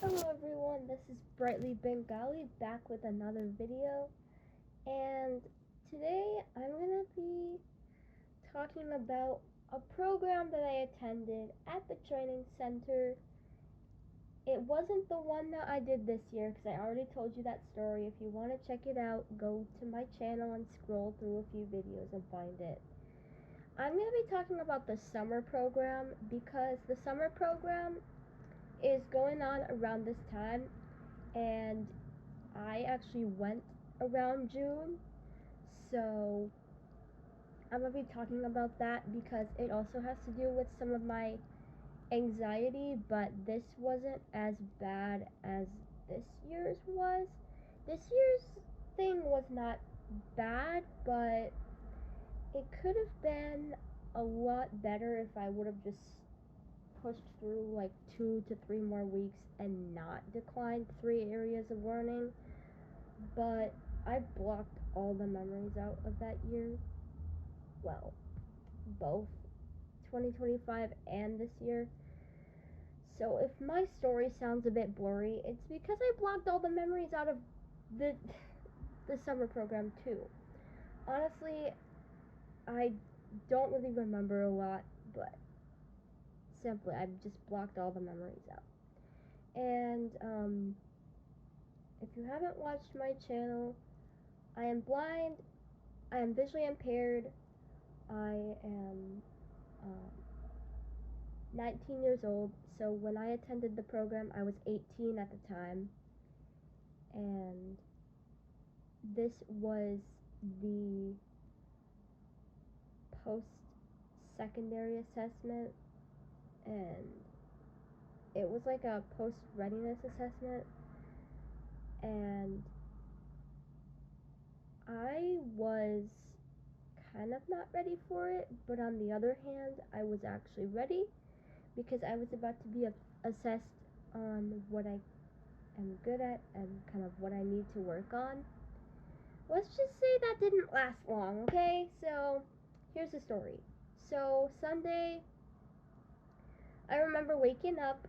Hello everyone, this is Brightly Bengali back with another video, and today I'm going to be talking about a program that I attended at the training center. It wasn't the one that I did this year because I already told you that story. If you want to check it out, go to my channel and scroll through a few videos and find it. I'm going to be talking about the summer program because the summer program is going on around this time, and I actually went around June, so I'm gonna be talking about that because it also has to do with some of my anxiety, but this wasn't as bad as this year's was. This year's thing was not bad, but it could have been a lot better if I would have just pushed through like 2 to 3 more weeks and not declined 3 areas of learning. But I blocked all the memories out of that year. Well, both 2025 and this year. So if my story sounds a bit blurry, it's because I blocked all the memories out of the the summer program too. Honestly, I don't really remember a lot, but simply I've just blocked all the memories out. And if you haven't watched my channel, I am blind, I am visually impaired, I am um, 19 years old. So when I attended the program, I was 18 at the time, and this was the post secondary assessment, and it was like a post readiness assessment, and I was kind of not ready for it, but on the other hand, I was actually ready because I was about to be assessed on what I am good at and kind of what I need to work on. Let's just say that didn't last long, okay? So, here's the story. So, Sunday, I remember waking up,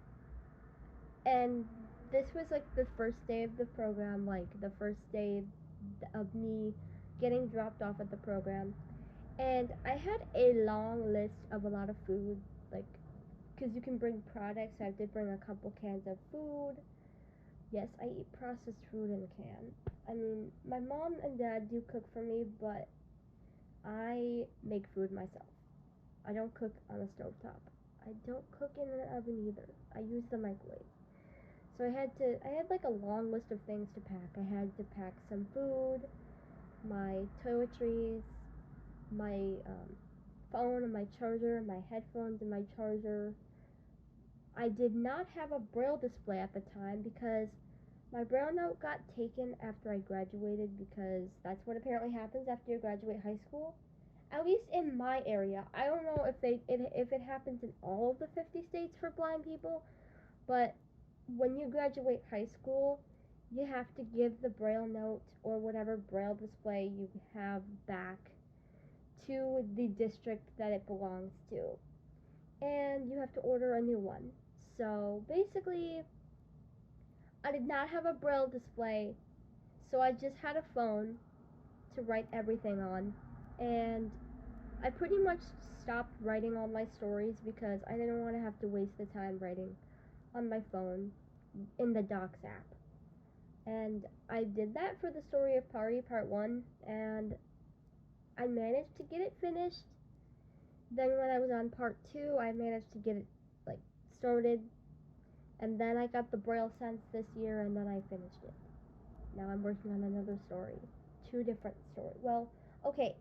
and this was like the first day of the program, like the first day of me getting dropped off at the program. And I had a long list of a lot of food, like, because you can bring products. So I did bring a couple cans of food. Yes, I eat processed food in a can. I mean, my mom and dad do cook for me, but I make food myself. I don't cook on a stovetop. I don't cook in an oven either. I use the microwave. So I had like a long list of things to pack. I had to pack some food, my toiletries, my phone and my charger, my headphones and my charger. I did not have a braille display at the time because my braille note got taken after I graduated, because that's what apparently happens after you graduate high school. At least in my area. I don't know if it happens in all of the 50 states for blind people, but when you graduate high school, you have to give the braille note or whatever braille display you have back to the district that it belongs to. And you have to order a new one. So basically, I did not have a braille display, so I just had a phone to write everything on. And I pretty much stopped writing all my stories because I didn't want to have to waste the time writing on my phone in the Docs app. And I did that for the story of Pari Part 1, and I managed to get it finished. Then when I was on Part 2, I managed to get it like started, and then I got the Braille Sense this year, and then I finished it. Now I'm working on another story. Two different stories. Well, okay,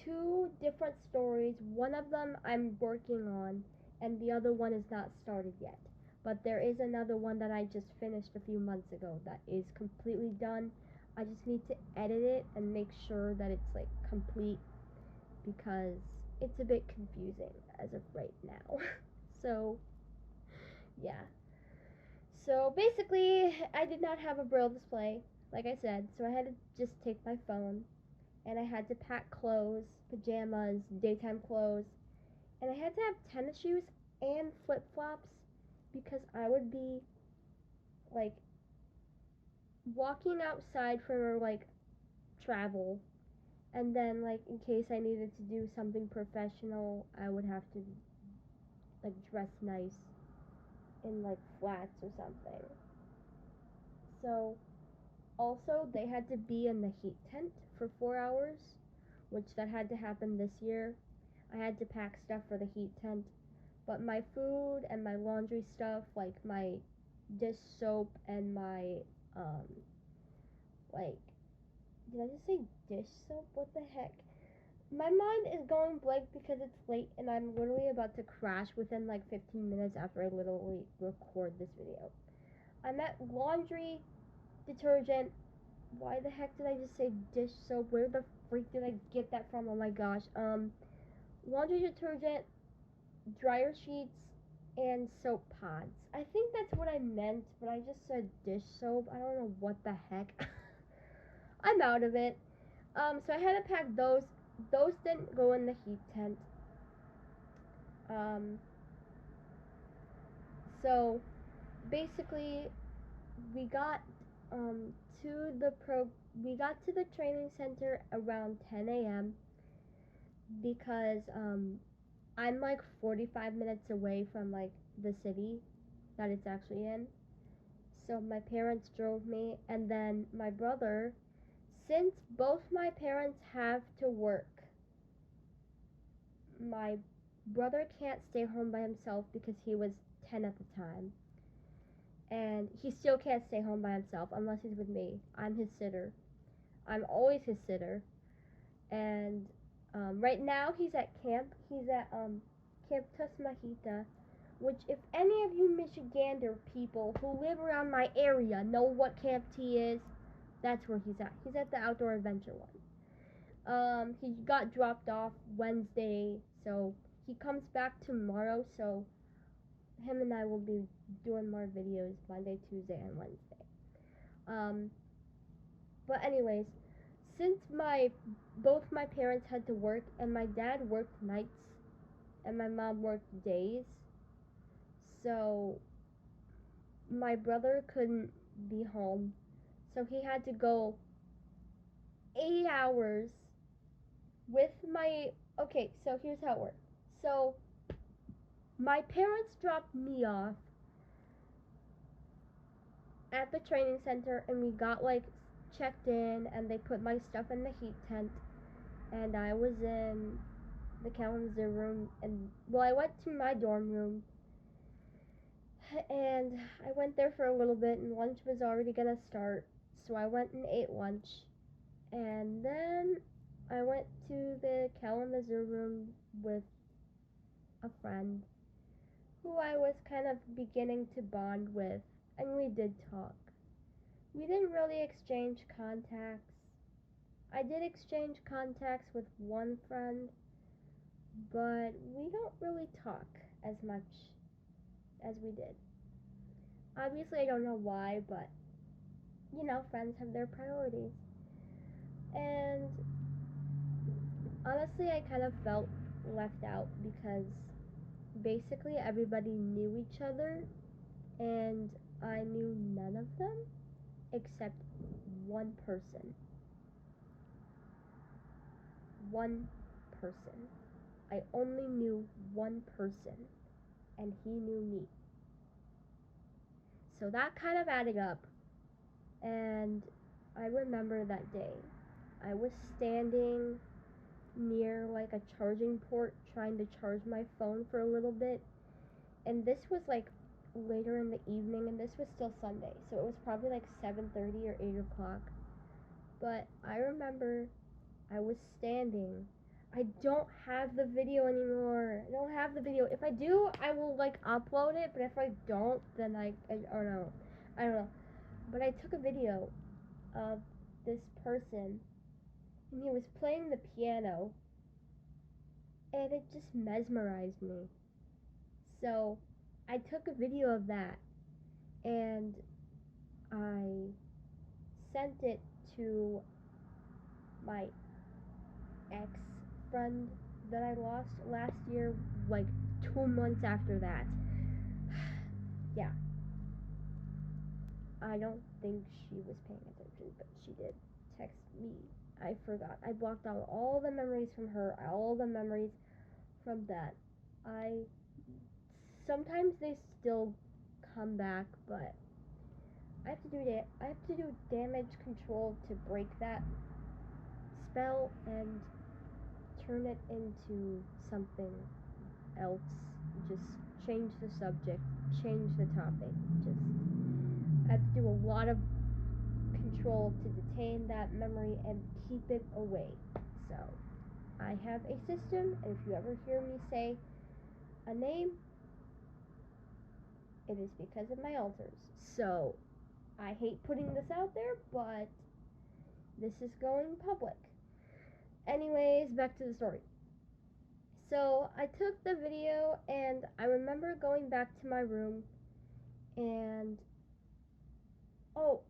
two different stories. One of them I'm working on, and the other one is not started yet. But there is another one that I just finished a few months ago that is completely done. I just need to edit it and make sure that it's like complete, because it's a bit confusing as of right now. So, yeah. So basically, I did not have a braille display, like I said, so I had to just take my phone, and I had to pack clothes, pajamas, daytime clothes, and I had to have tennis shoes and flip flops because I would be like walking outside for like travel, and then like in case I needed to do something professional, I would have to like dress nice in like flats or something. So also they had to be in the heat tent for 4 hours, which that had to happen this year. I had to pack stuff for the heat tent, but my food and my laundry stuff, like my dish soap and my um like did I just say dish soap? What the heck? My mind is going blank because it's late and I'm literally about to crash within like 15 minutes after I literally record this video. I'm at laundry detergent. Why the heck did I just say dish soap? Where the freak did I get that from? Oh my gosh. Laundry detergent, dryer sheets, and soap pods. I think that's what I meant, but I just said dish soap. I don't know what the heck. I'm out of it. So I had to pack those. Those didn't go in the heat tent. Um, so basically, we got um to the pro. We got to the training center around 10 a.m. because I'm like 45 minutes away from like the city that it's actually in. So my parents drove me, and then my brother, since both my parents have to work, my brother can't stay home by himself because he was 10 at the time. And he still can't stay home by himself unless he's with me. I'm his sitter. I'm always his sitter. And right now he's at camp. He's at Camp Tasmahita, which if any of you Michigander people who live around my area know what Camp T is, that's where he's at. He's at the outdoor adventure one. He got dropped off Wednesday, so he comes back tomorrow, so him and I will be doing more videos Monday, Tuesday, and Wednesday. But anyways, since both my parents had to work, and my dad worked nights and my mom worked days, so my brother couldn't be home, so he had to go 8 hours with my. Okay, so here's how it worked. So my parents dropped me off at the training center, and we got like checked in, and they put my stuff in the heat tent, and I was in the Kalamazoo room, and well, I went to my dorm room, and I went there for a little bit, and lunch was already gonna start, so I went and ate lunch, and then I went to the Kalamazoo room with a friend who I was kind of beginning to bond with, and we did talk. We didn't really exchange contacts. I did exchange contacts with one friend, but we don't really talk as much as we did. Obviously, I don't know why, but you know, friends have their priorities. And honestly, I kind of felt left out because basically everybody knew each other, and I knew none of them except one person. One person. I only knew one person, and he knew me. So that kind of added up, and I remember that day. I was standing near like a charging port trying to charge my phone for a little bit, and this was like later in the evening, and this was still Sunday, so it was probably like 7:30 or 8 o'clock. But I remember I was standing. I don't have the video anymore. I don't have the video. If I do, I will like upload it, but if I don't, then I don't know. I don't know. But I took a video of this person, and he was playing the piano, and it just mesmerized me. So I took a video of that, and I sent it to my ex friend that I lost last year, like 2 months after that. Yeah. I don't think she was paying attention, but she did text me. I forgot. I blocked out all the memories from her, all the memories from that. I sometimes they still come back, but I have to do that. I have to do damage control to break that spell and turn it into something else. Just change the subject, change the topic. Just I have to do a lot of control to detain that memory and keep it away. So I have a system, and if you ever hear me say a name, it is because of my alters. So I hate putting this out there, but this is going public. Anyways, back to the story. So I took the video, and I remember going back to my room, and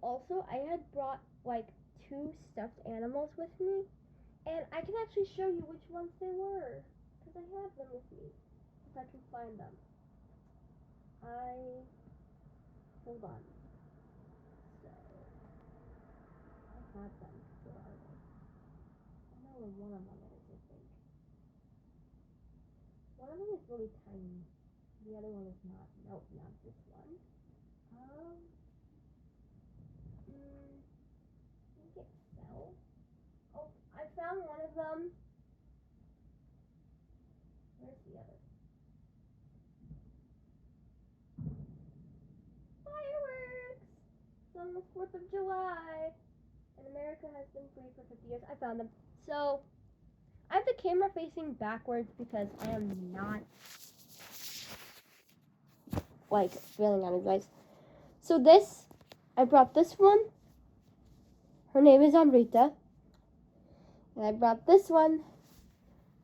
also I had brought like 2 stuffed animals with me, and I can actually show you which ones they were, because I have them with me, if I can find them. Hold on. So, I have them. Where are they? I know where one of them is, I think. One of them is really tiny. The other one is not. Nope, not this one. I think it fell. Oh, I found one of them. Where's the other? Fireworks! It's on the 4th of July. And America has been free for 50 years. I found them. So, I have the camera facing backwards because I am not, like, feeling energized. So I brought this one. Her name is Amrita. And I brought this one.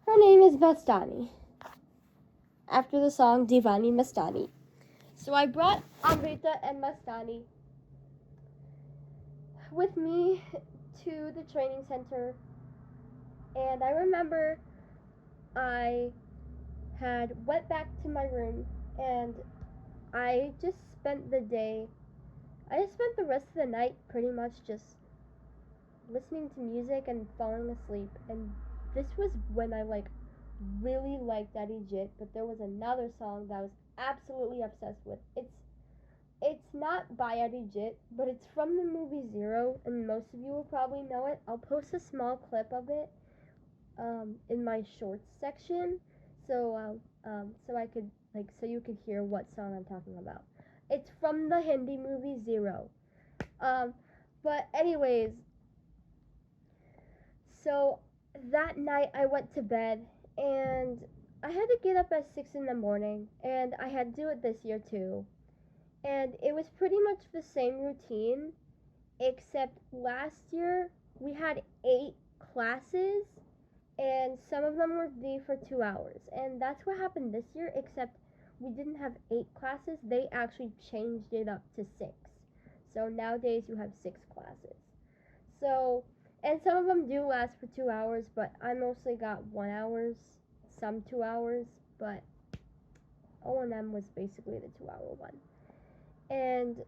Her name is Mastani. After the song Divani Mastani. So I brought Amrita and Mastani with me to the training center. And I remember I had went back to my room, and I just spent the rest of the night pretty much just listening to music and falling asleep. And this was when I really liked Daddy Jit, but there was another song that I was absolutely obsessed with. It's not by Eddie Jit, but it's from the movie Zero, and most of you will probably know it. I'll post a small clip of it in my shorts section, so you could hear what song I'm talking about. It's from the Hindi movie Zero. But anyways, so that night I went to bed, and I had to get up at 6 in the morning, and I had to do it this year too. And it was pretty much the same routine, except last year we had 8 classes, and some of them were D for 2 hours. And that's what happened this year, except we didn't have 8 classes. They actually changed it up to 6. So nowadays you have 6 classes. So, and some of them do last for 2 hours, but I mostly got 1 hours, some 2 hours, but O&M was basically the 2-hour one. And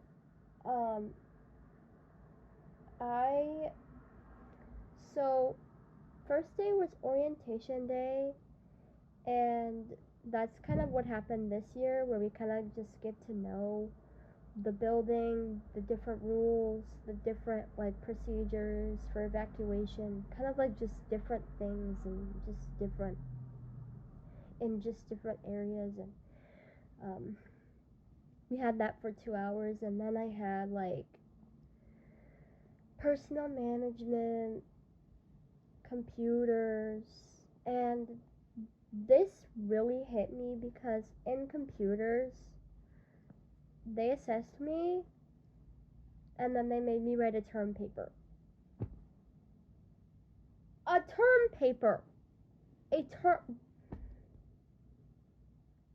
so first day was orientation day, and that's kind of what happened this year, where we kind of just get to know the building, the different rules, the different procedures for evacuation, kind of just different things and just different areas. And we had that for 2 hours, and then I had personal management, computers, and this really hit me because in computers they assessed me, and then they made me write a term paper.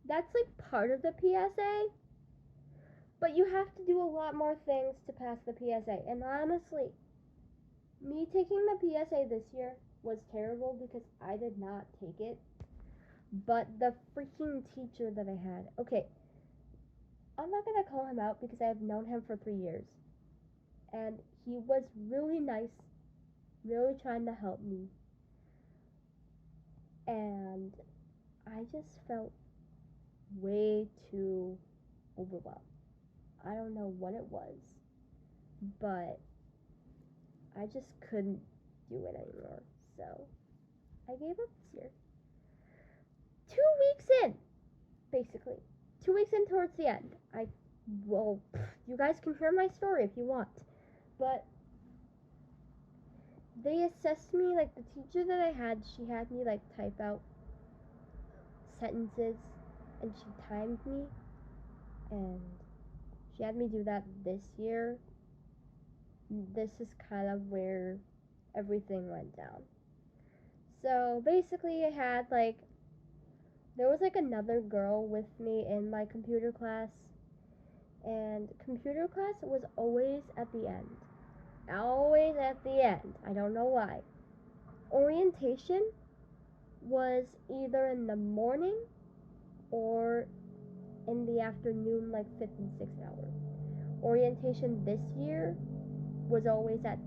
That's part of the PSA, but you have to do a lot more things to pass the PSA. And honestly, me taking the PSA this year was terrible because I did not take it. But the freaking teacher that I had, okay, I'm not gonna call him out because I have known him for 3 years. and he was really nice, really trying to help me. And I just felt way too overwhelmed. I don't know what it was, but I just couldn't do it anymore. So I gave up this year. 2 weeks in, basically. 2 weeks in towards the end. You guys can hear my story if you want. But they assessed me, like the teacher that I had, she had me like type out sentences and she timed me, and she had me do that this year. This is kind of where everything went down. So basically there was like another girl with me in my computer class, and computer class was always at the end. Always at the end. I don't know why. Orientation was either in the morning or in the afternoon, like 5th and 6th hour. Orientation this year was always at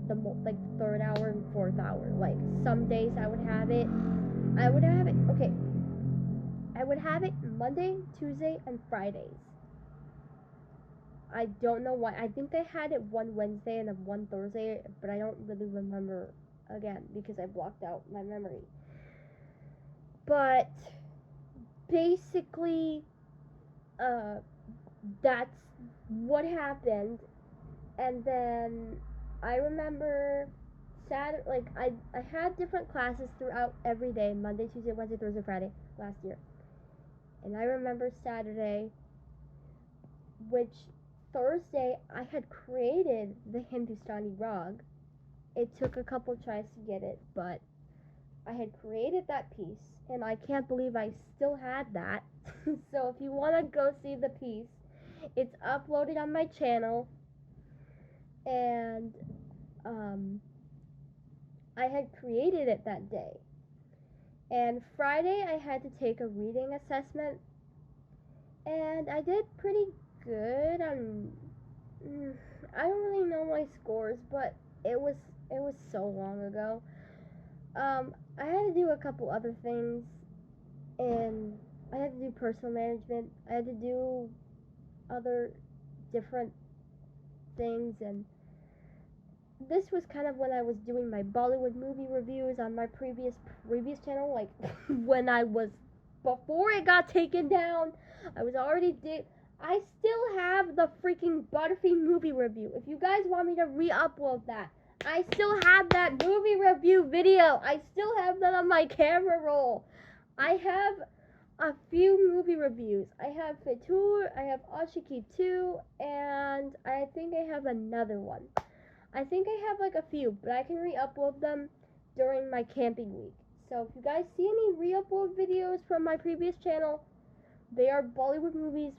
the 3rd hour and 4th hour. Like some days I would have it Monday, Tuesday, and Fridays. I don't know why. I think they had it one Wednesday and one Thursday, but I don't really remember again because I blocked out my memory. But basically, that's what happened. And then I remember I had different classes throughout every day, Monday, Tuesday, Wednesday, Thursday, Friday last year. And I remember Saturday, which Thursday I had created the Hindustani Rag. It took a couple tries to get it, but I had created that piece, and I can't believe I still had that. So if you want to go see the piece, it's uploaded on my channel. And I had created it that day. And Friday I had to take a reading assessment, and I did pretty good on I don't really know my scores, but it was so long ago. I had to do a couple other things, and I had to do personal management. I had to do other different things, and this was kind of when I was doing my Bollywood movie reviews on my previous channel, like when I was before it got taken down. I still have the freaking Butterfree movie review. If you guys want me to re-upload that, I still have that movie review video. I still have that on my camera roll. I have a few movie reviews. I have Fitur, I have Ashiki 2, and I think I have another one. I think I have like a few, but I can re-upload them during my camping week. So if you guys see any re-upload videos from my previous channel, they are Bollywood movies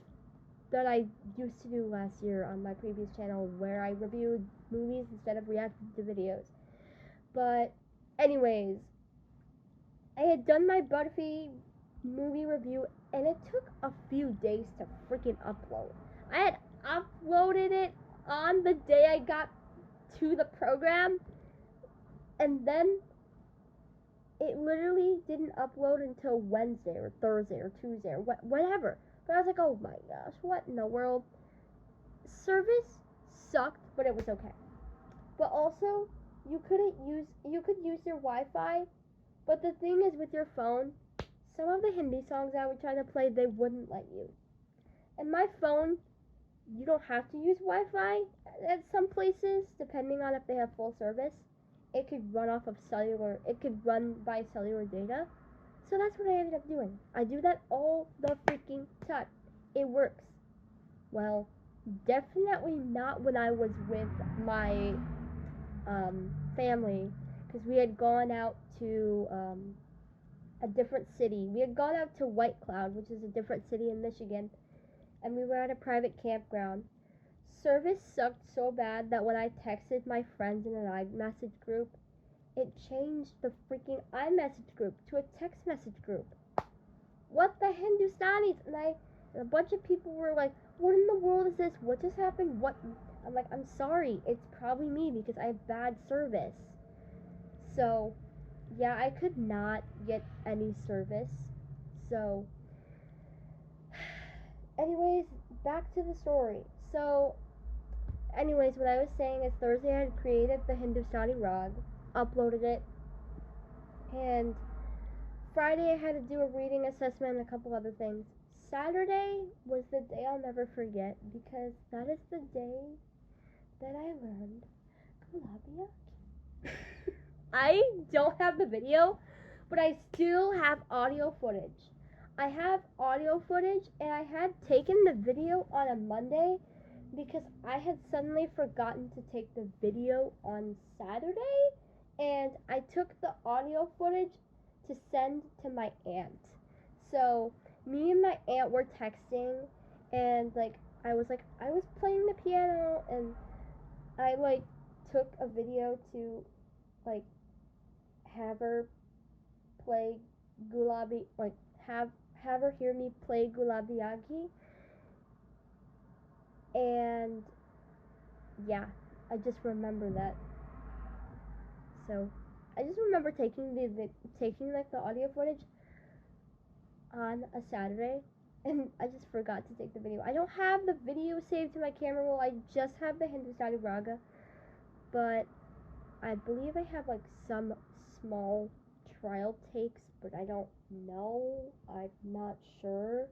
that I used to do last year on my previous channel, where I reviewed movies instead of reacting to videos. But anyways, I had done my Butterfree movie review, and it took a few days to freaking upload. I had uploaded it on the day I got to the program, and then it literally didn't upload until Wednesday or Thursday or Tuesday or whatever. But I was like, oh my gosh, what in the world? Service sucked, but it was okay. But also, you could use your Wi-Fi, but the thing is with your phone, some of the Hindi songs I would try to play, they wouldn't let you. And my phone, you don't have to use Wi-Fi at some places, depending on if they have full service. It could run off of cellular, it could run by cellular data. So that's what I ended up doing. I do that all the freaking time. It works. Well, definitely not when I was with my family, because we had gone out to a different city. We had gone out to White Cloud, which is a different city in Michigan, and we were at a private campground. Service sucked so bad that when I texted my friends in an iMessage group, it changed the freaking iMessage group to a text message group. What the Hindustanis? And a bunch of people were like, what in the world is this? what just happened? What? I'm like, I'm sorry. It's probably me because I have bad service. So, yeah, I could not get any service. So, anyways, back to the story. So, anyways, what I was saying is Thursday I had created the Hindustani rag, uploaded it, and Friday I had to do a reading assessment and a couple other things. Saturday was the day I'll never forget because that is the day that I learned Gulabiaki. I don't have the video, but I still have audio footage. I have audio footage, and I had taken the video on a Monday because I had suddenly forgotten to take the video on Saturday, and I took the audio footage to send to my aunt. So, me and my aunt were texting, and I was playing the piano, and I took a video to like have her play Gulabi, have her hear me play Gulabiagi, and yeah, I just remember that. So I just remember taking the audio footage on a Saturday, and I just forgot to take the video. I don't have the video saved to my camera roll. I just have the Hindustani Raga, but I believe I have some small trial takes, but I don't know. I'm not sure.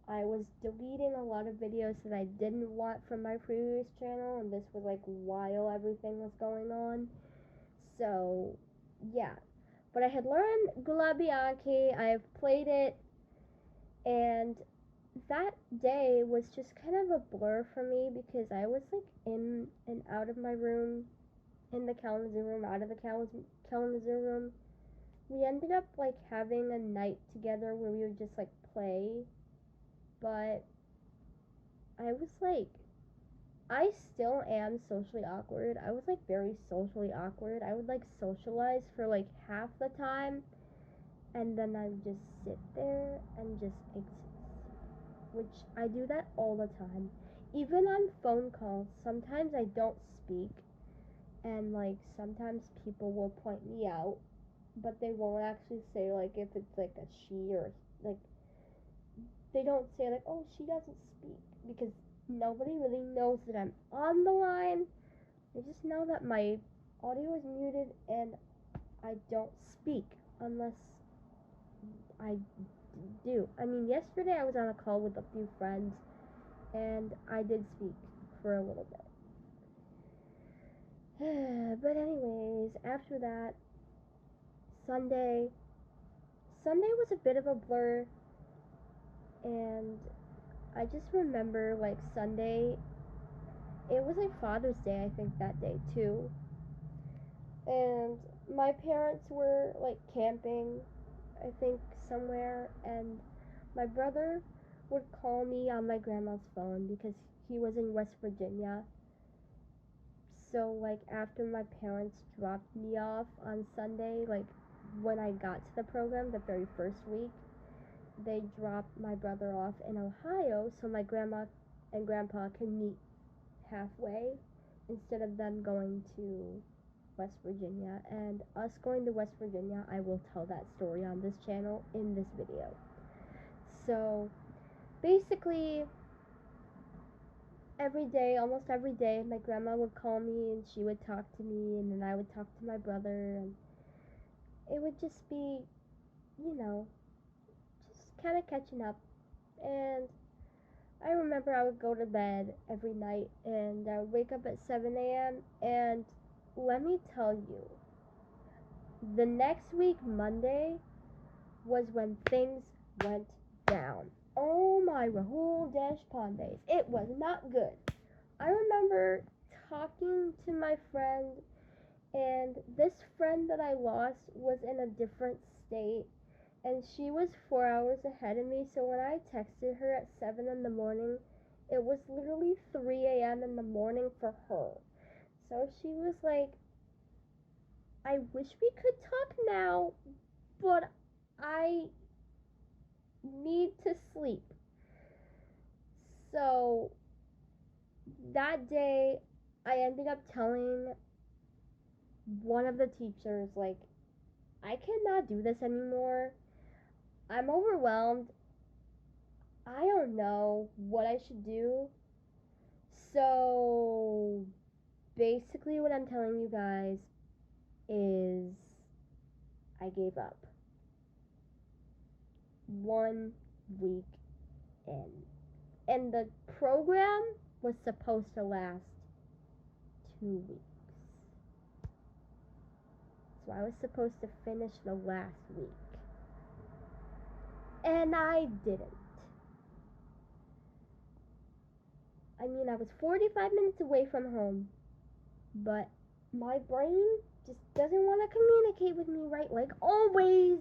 I was deleting a lot of videos that I didn't want from my previous channel, and this was while everything was going on. So, yeah. But I had learned Gulabi Anki, I have played it, and that day was just kind of a blur for me because I was in and out of my room, in the Kalamazoo room, out of the Kalamazoo room. We ended up having a night together where we would just play, but I was I still am socially awkward. I was very socially awkward. I would socialize for half the time, and then I would just sit there and just exist, which I do that all the time. Even on phone calls, sometimes I don't speak, and sometimes people will point me out, but they won't actually say if it's a she or they don't say oh, she doesn't speak, because nobody really knows that I'm on the line. They just know that my audio is muted and I don't speak unless I do. I mean, yesterday I was on a call with a few friends and I did speak for a little bit. But anyways, after that, Sunday was a bit of a blur, and I just remember Sunday, it was Father's Day, I think, that day too. And my parents were camping, I think, somewhere, and my brother would call me on my grandma's phone because he was in West Virginia. So after my parents dropped me off on Sunday, when I got to the program the very first week, they dropped my brother off in Ohio so my grandma and grandpa can meet halfway instead of them going to West Virginia. And us going to West Virginia, I will tell that story on this channel in this video. So basically, almost every day, my grandma would call me and she would talk to me, and then I would talk to my brother, and it would just be, just kind of catching up. And I remember I would go to bed every night and I would wake up at 7 a.m. and let me tell you, the next week, Monday, was when things went down. Oh my Rahul Deshpande. It was not good. I remember talking to my friend, and this friend that I lost was in a different state, and she was 4 hours ahead of me, so when I texted her at 7 in the morning, it was literally 3 a.m. in the morning for her. So she was like, I wish we could talk now, but I need to sleep. So that day, I ended up telling one of the teachers, like, I cannot do this anymore. I'm overwhelmed. I don't know what I should do. So, basically, what I'm telling you guys is I gave up. 1 week in. And the program was supposed to last 2 weeks. So I was supposed to finish the last week. And I didn't. I mean, I was 45 minutes away from home, but my brain just doesn't want to communicate with me, right? Like always.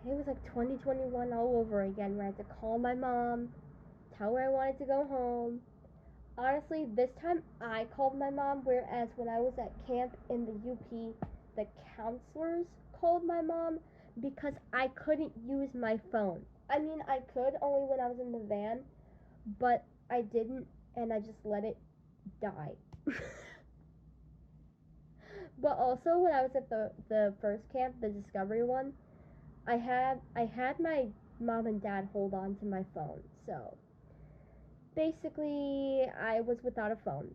It was like 2021 all over again, where I had to call my mom, tell her I wanted to go home. Honestly, this time I called my mom, whereas when I was at camp in the UP, the counselors called my mom because I couldn't use my phone. I mean, I could only when I was in the van, but I didn't, and I just let it die. But also, when I was at the first camp, the Discovery one, I had my mom and dad hold on to my phone. So basically, I was without a phone.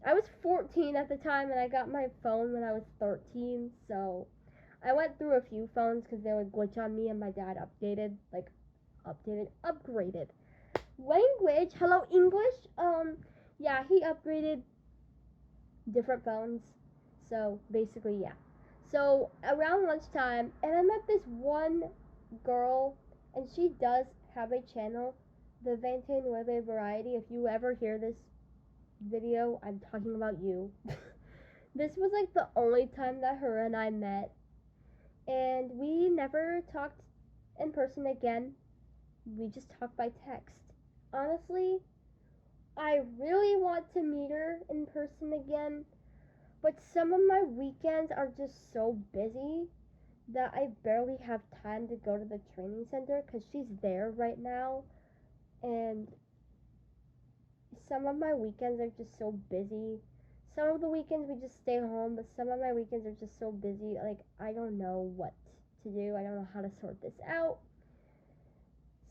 I was 14 at the time, and I got my phone when I was 13. So I went through a few phones because they would glitch on me, and my dad upgraded. Language, hello English. Yeah, he upgraded different phones. So basically, yeah. So around lunchtime, and I met this one girl, and she does have a channel, the Vente Nueve Variety. If you ever hear this video, I'm talking about you. This was like the only time that her and I met, and we never talked in person again. We just talked by text. Honestly, I really want to meet her in person again, but some of my weekends are just so busy that I barely have time to go to the training center because she's there right now, and some of my weekends are just so busy. Some of the weekends we just stay home, but some of my weekends are just so busy. Like, I don't know what to do. I don't know how to sort this out.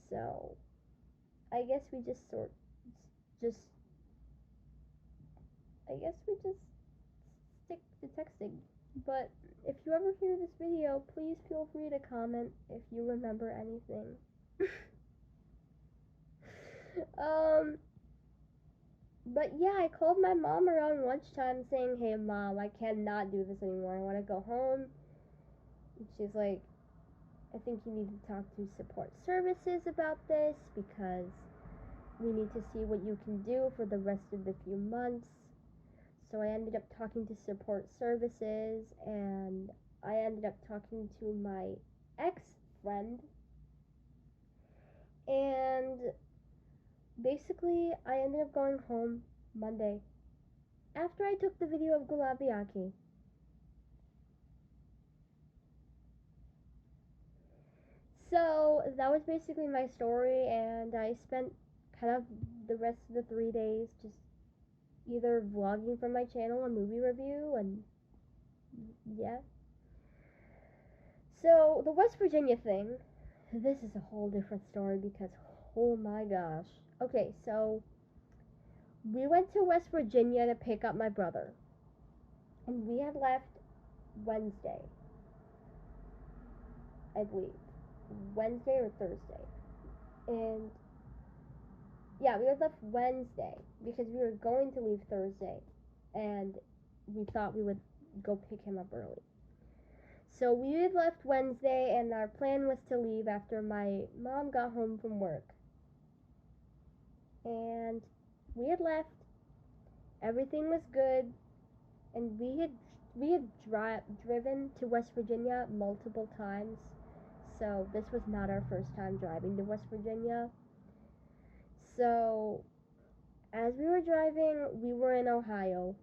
So, I guess we just just, I guess we just stick to texting. But if you ever hear this video, please feel free to comment if you remember anything. But yeah, I called my mom around lunchtime saying, hey mom, I cannot do this anymore. I want to go home. And she's like, I think you need to talk to support services about this because we need to see what you can do for the rest of the few months. So I ended up talking to support services, and I ended up talking to my ex-friend, and basically I ended up going home Monday after I took the video of Gulabiaki. So that was basically my story, and I spent kind of the rest of the 3 days just either vlogging from my channel, a movie review, and yeah. So the West Virginia thing, this is a whole different story because oh my gosh. Okay, so we went to West Virginia to pick up my brother, and we had left Wednesday, I believe. Wednesday or Thursday. And yeah, we had left Wednesday because we were going to leave Thursday, and we thought we would go pick him up early. So we had left Wednesday, and our plan was to leave after my mom got home from work. And we had left. Everything was good, and we had driven to West Virginia multiple times. So this was not our first time driving to West Virginia. So as we were driving, we were in Ohio.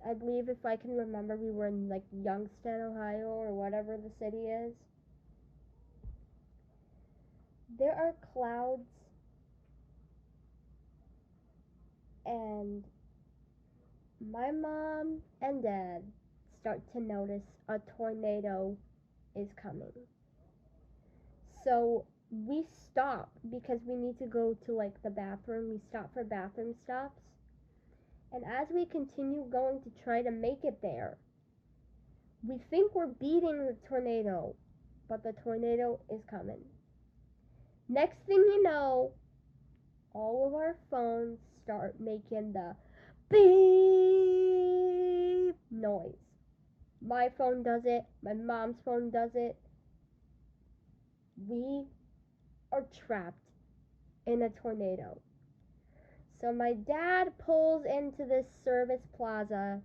I believe, if I can remember, we were in like Youngstown, Ohio, or whatever the city is. There are clouds and my mom and dad start to notice a tornado is coming. So we stop because we need to go to like the bathroom. We stop for bathroom stops. And as we continue going to try to make it there, we think we're beating the tornado, but the tornado is coming. Next thing you know, all of our phones start making the beep noise. My phone does it, my mom's phone does it. We are trapped in a tornado. So my dad pulls into this service plaza,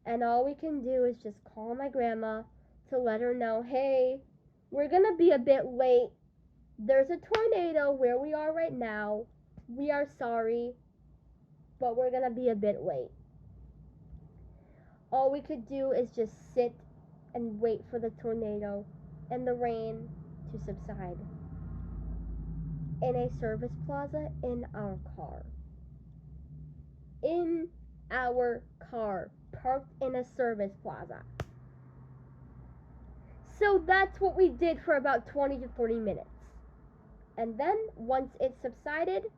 and all we can do is just call my grandma to let her know, hey, we're gonna be a bit late. There's a tornado where we are right now. We are sorry, but we're gonna be a bit late. All we could do is just sit and wait for the tornado and the rain to subside. In a service plaza, in our car. In our car, parked in a service plaza. So that's what we did for about 20 to 40 minutes. And then, once it subsided,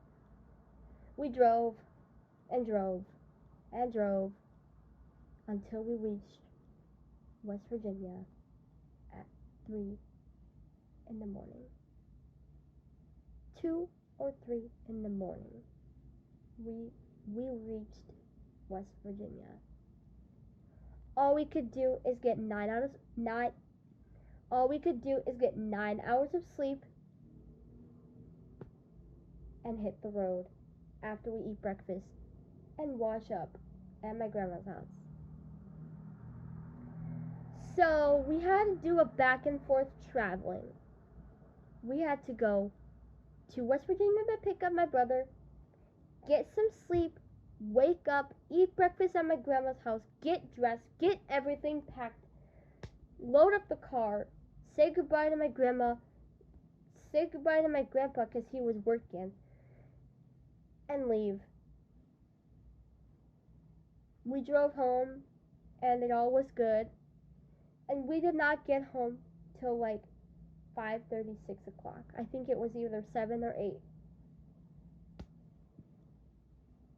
we drove and drove and drove until we reached West Virginia at 3 in the morning. 2 or 3 in the morning. We reached West Virginia. All we could do is get 9 hours of sleep and hit the road after we eat breakfast and wash up at my grandma's house. So we had to do a back and forth traveling. We had to go to West Virginia to pick up my brother, get some sleep, wake up, eat breakfast at my grandma's house, get dressed, get everything packed, load up the car, say goodbye to my grandma, say goodbye to my grandpa because he was working, and leave. We drove home, and it all was good, and we did not get home till like 5:30, 6 o'clock. I think it was either 7 or 8.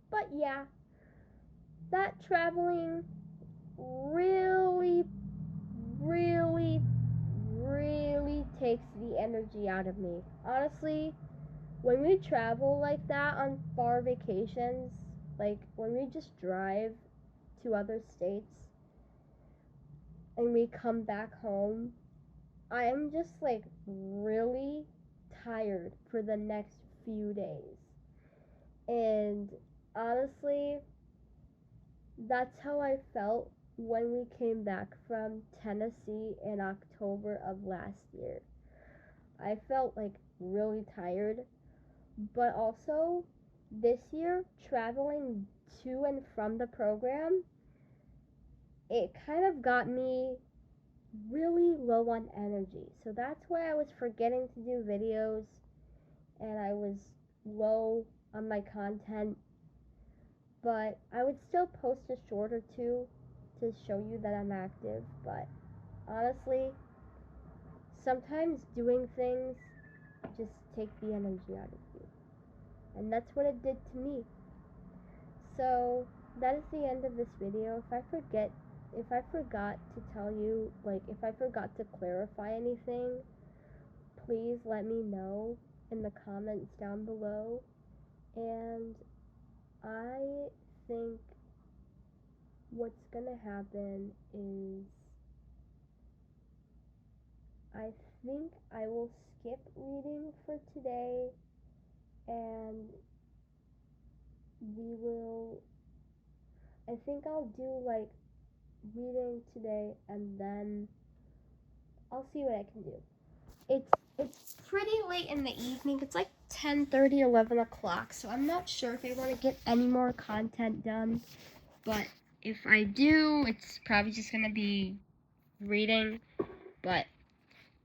But yeah, that traveling really, really, really takes the energy out of me. Honestly, when we travel like that on far vacations, like when we just drive to other states and we come back home, I am just like really tired for the next few days. And honestly, that's how I felt when we came back from Tennessee in October of last year. I felt like really tired, but also this year, traveling to and from the program, it kind of got me really low on energy. So that's why I was forgetting to do videos and I was low on my content. But I would still post a short or two to show you that I'm active. But honestly, sometimes doing things just take the energy out of you. And that's what it did to me. So that is the end of this video. If I forgot to tell you, like if I forgot to clarify anything, please let me know in the comments down below. And I think what's gonna happen is I think I will skip reading for today, and I think I'll do like reading today and then I'll see what I can do. It's pretty late in the evening. It's like 10:30, 11 o'clock, so I'm not sure if I want to get any more content done, but if I do, it's probably just gonna be reading. But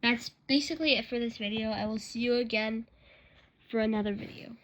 that's basically it for this video. I will see you again for another video.